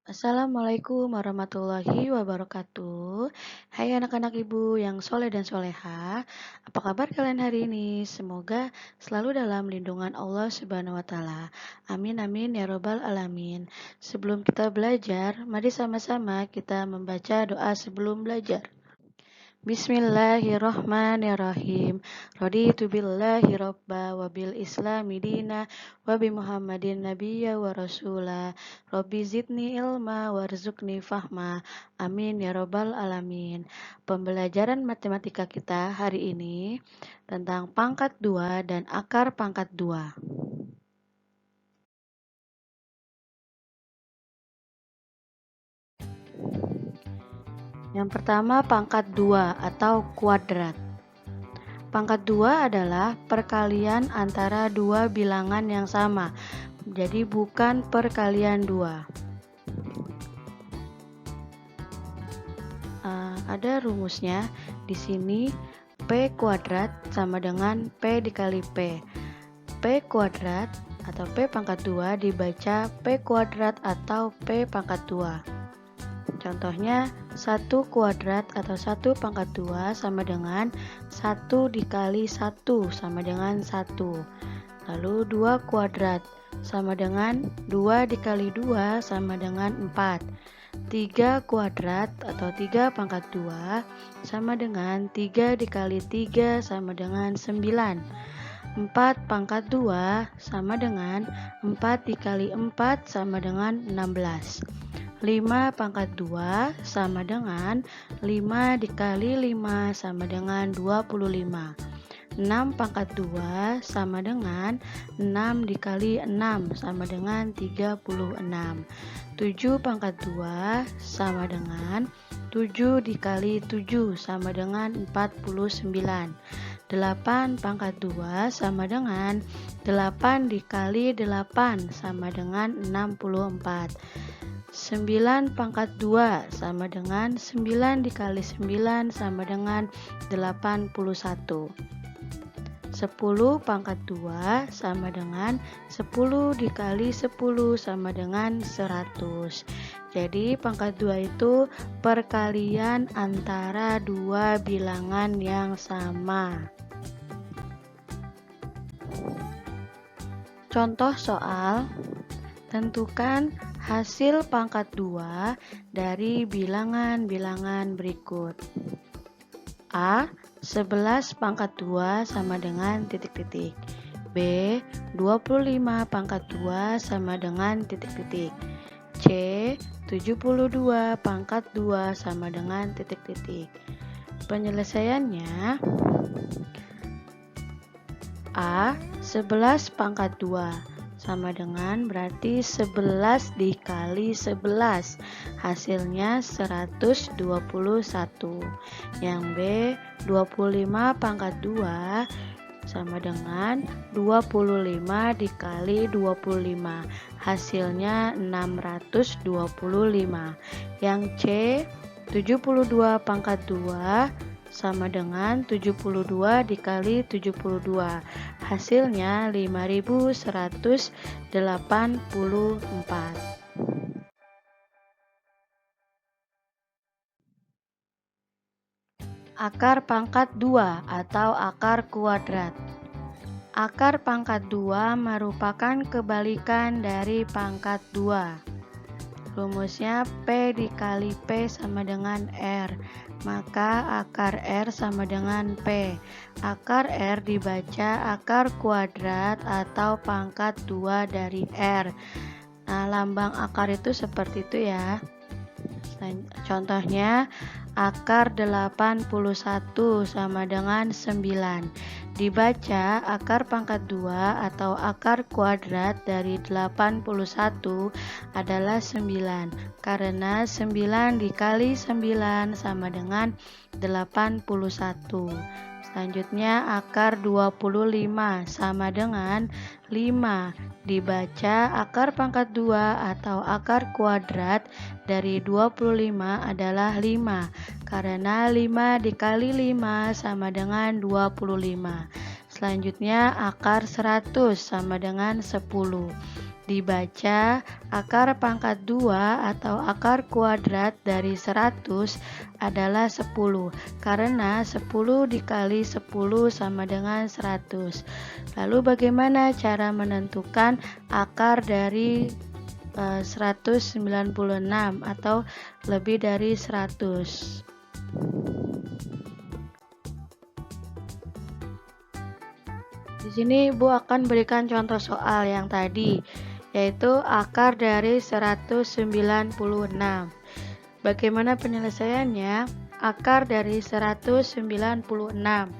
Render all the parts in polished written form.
Assalamualaikum warahmatullahi wabarakatuh. Hai anak-anak ibu yang soleh dan soleha. Apa kabar kalian hari ini? Semoga selalu dalam lindungan Allah Subhanahu wa Ta'ala. Amin, amin ya Robbal 'Alamin. Sebelum kita belajar, mari sama-sama kita membaca doa sebelum belajar. Bismillahirrahmanirrahim. Raditu billahi robba wa bil islami dina wa bi Muhammadin nabiyya wa rasula. Rabbi zidni ilma warzuqni fahma. Amin ya robbal alamin. Pembelajaran matematika kita hari ini tentang pangkat 2 dan akar pangkat 2. Yang pertama pangkat 2 atau kuadrat. Pangkat 2 adalah perkalian antara dua bilangan yang sama. Jadi bukan perkalian 2. Ada rumusnya. Di sini P kuadrat sama dengan P dikali P. P kuadrat atau P pangkat 2 dibaca P kuadrat atau P pangkat 2. Contohnya 1 kuadrat atau 1 pangkat 2 sama dengan 1 dikali 1 sama dengan 1. Lalu 2 kuadrat sama dengan 2 dikali 2 sama dengan 4. 3 kuadrat atau 3 pangkat 2 sama dengan 3 dikali 3 sama dengan 9. 4 pangkat 2 sama dengan 4 dikali 4 sama dengan 16. 5 pangkat 2 sama dengan 5 dikali 5 sama dengan 25. 6 pangkat 2 sama dengan 6 dikali 6 sama dengan 36. 7 pangkat 2 sama dengan 7 dikali 7 sama dengan 49. 8 pangkat 2 sama dengan 8 dikali 8 sama dengan 64. 9 pangkat 2 sama dengan 9 dikali 9 sama dengan 81. 10 pangkat 2 sama dengan 10 dikali 10 sama dengan 100. Jadi pangkat 2 itu perkalian antara dua bilangan yang sama. Contoh soal, tentukan hasil pangkat 2 dari bilangan-bilangan berikut. A. 11 pangkat 2 sama dengan titik-titik. B. 25 pangkat 2 sama dengan titik-titik. C. 72 pangkat 2 sama dengan titik-titik. Penyelesaiannya A. 11 pangkat 2 sama dengan berarti 11 dikali 11, hasilnya 121. Yang B, 25 pangkat 2 sama dengan 25 dikali 25, hasilnya 625. Yang C, 72 pangkat 2 sama dengan 72 dikali 72, hasilnya 5184. Akar pangkat 2 atau akar kuadrat. Akar pangkat 2 merupakan kebalikan dari pangkat 2. Rumusnya P dikali P sama dengan R, maka akar R sama dengan P. Akar R dibaca akar kuadrat atau pangkat 2 dari R. Nah, lambang akar itu seperti itu ya. Contohnya akar 81 sama dengan 9. Dibaca akar pangkat 2 atau akar kuadrat dari 81 adalah 9, karena 9 dikali 9 sama dengan 81. Selanjutnya akar 25 sama dengan 5. Dibaca akar pangkat 2 atau akar kuadrat dari 25 adalah 5, karena 5 dikali 5 sama dengan 25. Selanjutnya akar 100 sama dengan 10. dibaca akar pangkat 2 atau akar kuadrat dari 100 adalah 10, karena 10 dikali 10 sama dengan 100. Lalu bagaimana cara menentukan akar dari 196 atau lebih dari 100? Di sini Ibu akan berikan contoh soal yang tadi, yaitu akar dari 196. Bagaimana penyelesaiannya? Akar dari 196.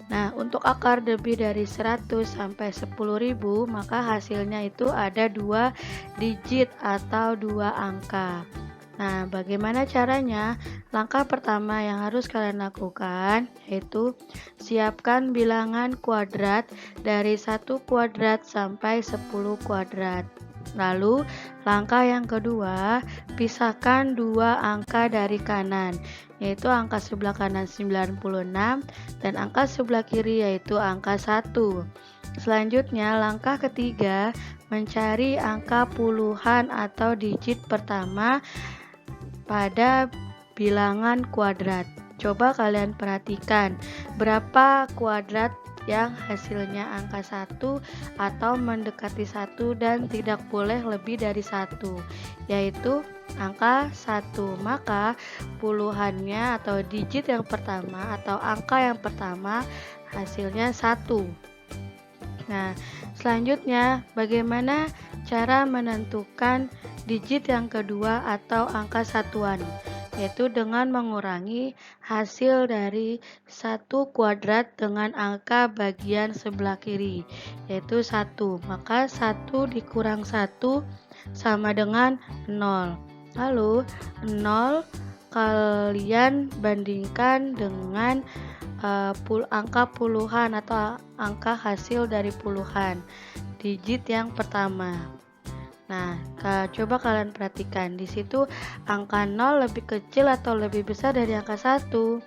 Nah, untuk akar lebih dari 100 sampai 10.000, maka hasilnya itu ada 2 digit atau 2 angka. Nah, bagaimana caranya? Langkah pertama yang harus kalian lakukan yaitu siapkan bilangan kuadrat dari 1 kuadrat sampai 10 kuadrat. Lalu, langkah yang kedua, pisahkan 2 angka dari kanan, yaitu angka sebelah kanan 96 dan angka sebelah kiri yaitu angka 1. Selanjutnya, langkah ketiga, mencari angka puluhan atau digit pertama pada bilangan kuadrat. Coba kalian perhatikan berapa kuadrat yang hasilnya angka 1 atau mendekati 1 dan tidak boleh lebih dari 1, yaitu angka 1. Maka puluhannya atau digit yang pertama atau angka yang pertama hasilnya 1. Nah, selanjutnya bagaimana cara menentukan digit yang kedua atau angka satuan, yaitu dengan mengurangi hasil dari 1 kuadrat dengan angka bagian sebelah kiri, yaitu 1. Maka 1 dikurang 1 sama dengan 0. Lalu 0 kalian bandingkan dengan angka puluhan atau angka hasil dari puluhan, digit yang pertama. Nah, coba kalian perhatikan di situ angka 0 lebih kecil atau lebih besar dari angka 1?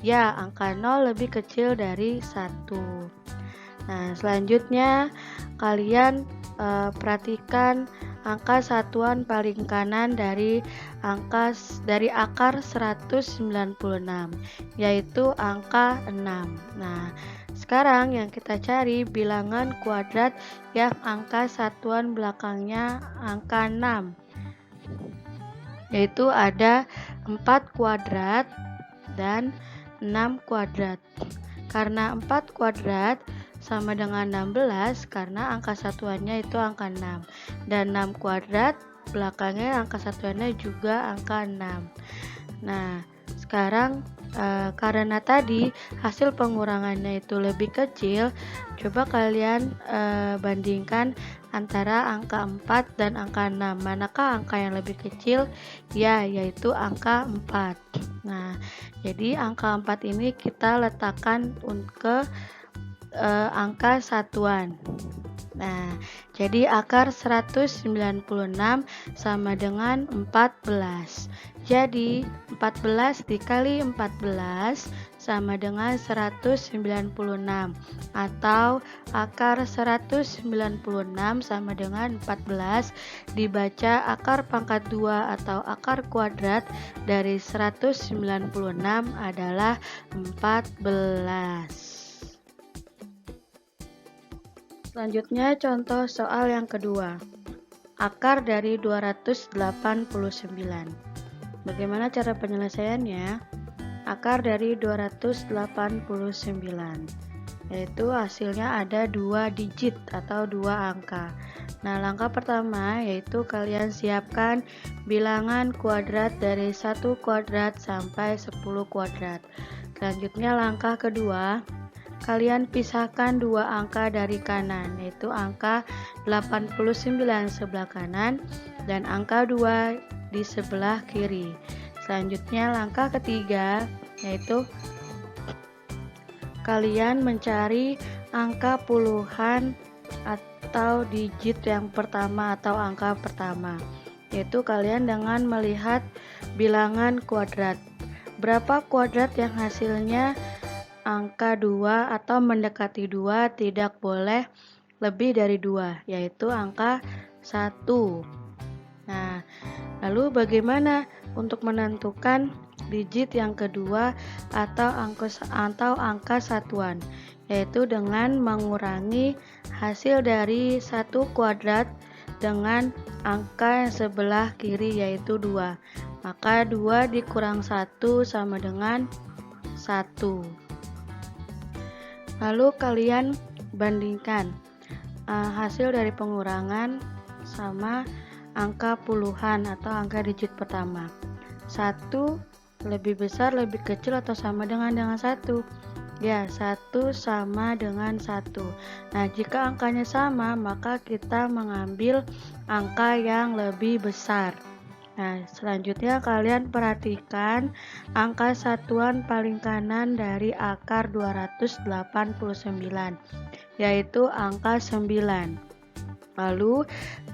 Ya, angka 0 lebih kecil dari 1. Nah, selanjutnya kalian perhatikan angka satuan paling kanan dari akar 196, yaitu angka 6. Nah, sekarang yang kita cari bilangan kuadrat yang angka satuan belakangnya angka 6, yaitu ada 4 kuadrat dan 6 kuadrat. Karena 4 kuadrat sama dengan 16 karena angka satuannya itu angka 6, dan 6 kuadrat belakangnya angka satuannya juga angka 6. Nah, sekarang karena tadi hasil pengurangannya itu lebih kecil, coba kalian bandingkan antara angka 4 dan angka 6. Manakah angka yang lebih kecil? Ya, yaitu angka 4. Nah, jadi angka 4 ini kita letakkan ke angka satuan. Nah, jadi akar 196 sama dengan 14. Jadi 14 dikali 14 sama dengan 196, atau akar 196 sama dengan 14 dibaca akar pangkat 2 atau akar kuadrat dari 196 adalah 14. Selanjutnya contoh soal yang kedua. Akar dari 289. Bagaimana cara penyelesaiannya? Akar dari 289, yaitu hasilnya ada 2 digit atau 2 angka. Nah, langkah pertama yaitu kalian siapkan bilangan kuadrat dari 1 kuadrat sampai 10 kuadrat. Selanjutnya langkah kedua, kalian pisahkan 2 angka dari kanan, yaitu angka 89 sebelah kanan dan angka 2 di sebelah kiri. Selanjutnya langkah ketiga, yaitu kalian mencari angka puluhan atau digit yang pertama atau angka pertama, yaitu kalian dengan melihat bilangan kuadrat. Berapa kuadrat yang hasilnya angka 2 atau mendekati 2, tidak boleh lebih dari 2, yaitu angka 1. Nah, lalu bagaimana untuk menentukan digit yang kedua atau angka satuan? Yaitu dengan mengurangi hasil dari 1 kuadrat dengan angka yang sebelah kiri, yaitu 2. Maka 2 dikurang 1 sama dengan 1. Lalu kalian bandingkan hasil dari pengurangan sama angka puluhan atau angka digit pertama. 1 lebih besar, lebih kecil, atau sama dengan 1? Ya, 1 sama dengan 1. Nah, jika angkanya sama, maka kita mengambil angka yang lebih besar. Nah, selanjutnya kalian perhatikan angka satuan paling kanan dari akar 289, yaitu angka 9. Lalu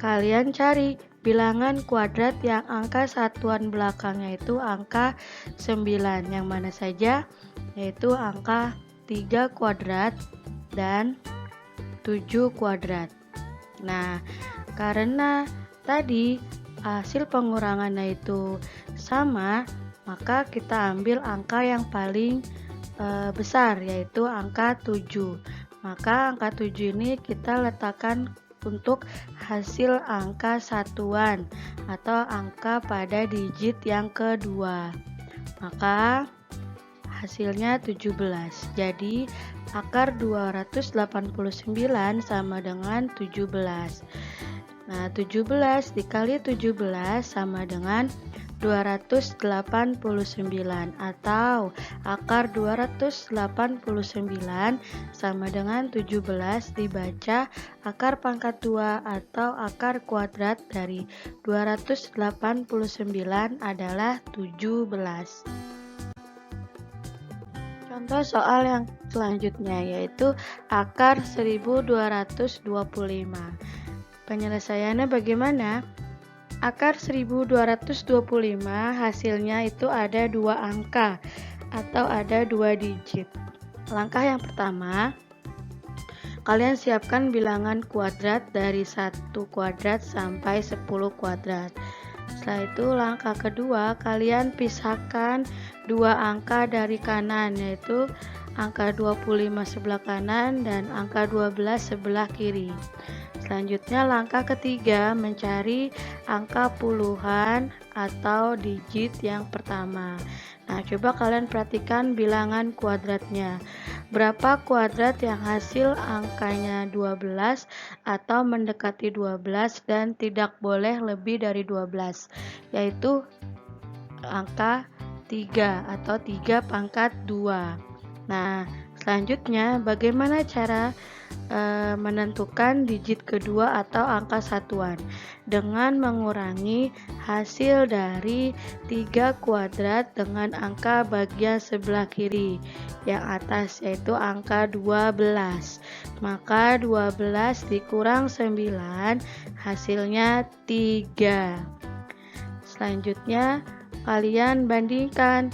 kalian cari bilangan kuadrat yang angka satuan belakangnya itu angka 9, yang mana saja, yaitu angka 3 kuadrat dan 7 kuadrat. Nah, karena tadi hasil pengurangannya itu sama, maka kita ambil angka yang paling besar, yaitu angka 7. Maka angka 7 ini kita letakkan untuk hasil angka satuan atau angka pada digit yang kedua. Maka hasilnya 17. Jadi akar 289 sama dengan 17. Nah, 17 dikali 17 sama dengan 289, atau akar 289 sama dengan 17 dibaca akar pangkat 2 atau akar kuadrat dari 289 adalah 17. Contoh soal yang selanjutnya yaitu akar 1225. Penyelesaiannya bagaimana? Akar 1225 hasilnya itu ada 2 angka atau ada 2 digit. Langkah yang pertama, kalian siapkan bilangan kuadrat dari 1 kuadrat sampai 10 kuadrat. Setelah itu langkah kedua, kalian pisahkan 2 angka dari kanan, yaitu angka 25 sebelah kanan dan angka 12 sebelah kiri. Selanjutnya langkah ketiga, mencari angka puluhan atau digit yang pertama. Nah, coba kalian perhatikan bilangan kuadratnya. Berapa kuadrat yang hasil angkanya 12 atau mendekati 12 dan tidak boleh lebih dari 12, yaitu angka 3 atau 3 pangkat 2. Nah, selanjutnya bagaimana cara menentukan digit kedua atau angka satuan? Dengan mengurangi hasil dari 3 kuadrat dengan angka bagian sebelah kiri yang atas, yaitu angka 12. Maka 12 dikurang 9 hasilnya 3. Selanjutnya kalian bandingkan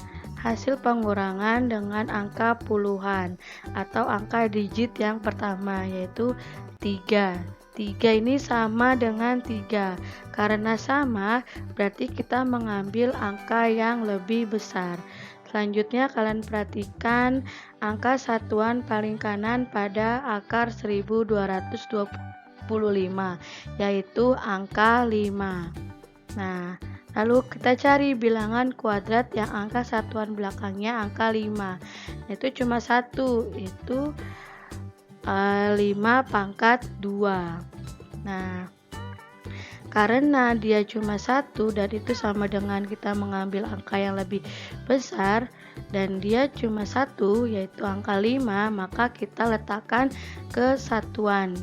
hasil pengurangan dengan angka puluhan atau angka digit yang pertama, yaitu 3. 3 ini sama dengan 3. Karena sama, berarti kita mengambil angka yang lebih besar. Selanjutnya kalian perhatikan angka satuan paling kanan pada akar 1225, yaitu angka 5. Nah, lalu kita cari bilangan kuadrat yang angka satuan belakangnya angka 5. Itu cuma 1, itu 5 pangkat 2. Nah, karena dia cuma 1 dan itu sama dengan kita mengambil angka yang lebih besar, dan dia cuma 1 yaitu angka 5, maka kita letakkan ke satuan,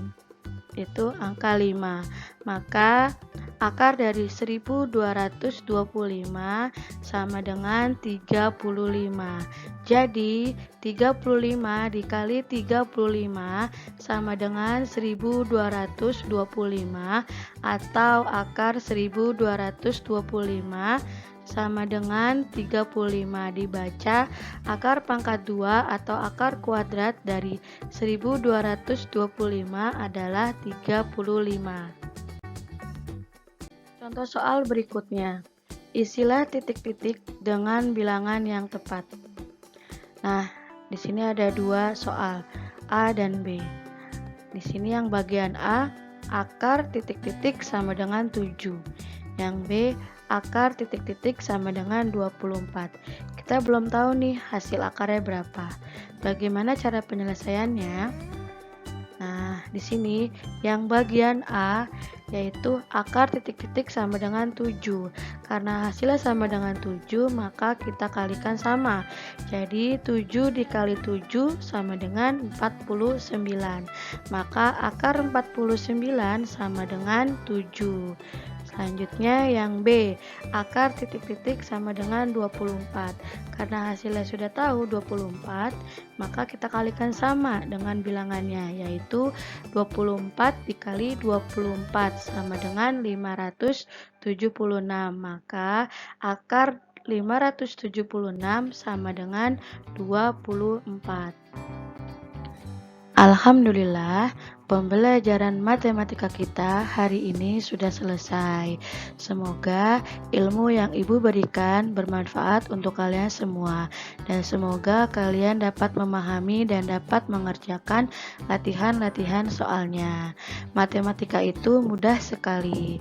itu angka 5. Maka akar dari 1225 sama dengan 35. Jadi 35 dikali 35 sama dengan 1225, atau akar 1225 sama dengan 35 dibaca akar pangkat 2 atau akar kuadrat dari 1225 adalah 35. Contoh soal berikutnya. Isilah titik-titik dengan bilangan yang tepat. Nah, di sini ada dua soal, A dan B. Di sini yang bagian A, akar titik-titik sama dengan 7. Yang B, akar titik-titik sama dengan 24. Kita belum tahu nih hasil akarnya berapa. Bagaimana cara penyelesaiannya? Nah, di sini yang bagian A yaitu akar titik-titik sama dengan 7. Karena hasilnya sama dengan 7, maka kita kalikan sama. Jadi 7 dikali 7 sama dengan 49. Maka akar 49 sama dengan 7. Selanjutnya yang B, akar titik-titik sama dengan 24. Karena hasilnya sudah tahu 24, maka kita kalikan sama dengan bilangannya, yaitu 24 dikali 24 sama dengan 576. Maka akar 576 sama dengan 24. Alhamdulillah, pembelajaran matematika kita hari ini sudah selesai. Semoga ilmu yang Ibu berikan bermanfaat untuk kalian semua. Dan semoga kalian dapat memahami dan dapat mengerjakan latihan-latihan soalnya. Matematika itu mudah sekali.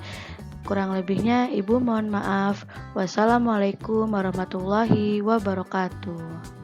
Kurang lebihnya Ibu mohon maaf. Wassalamualaikum warahmatullahi wabarakatuh.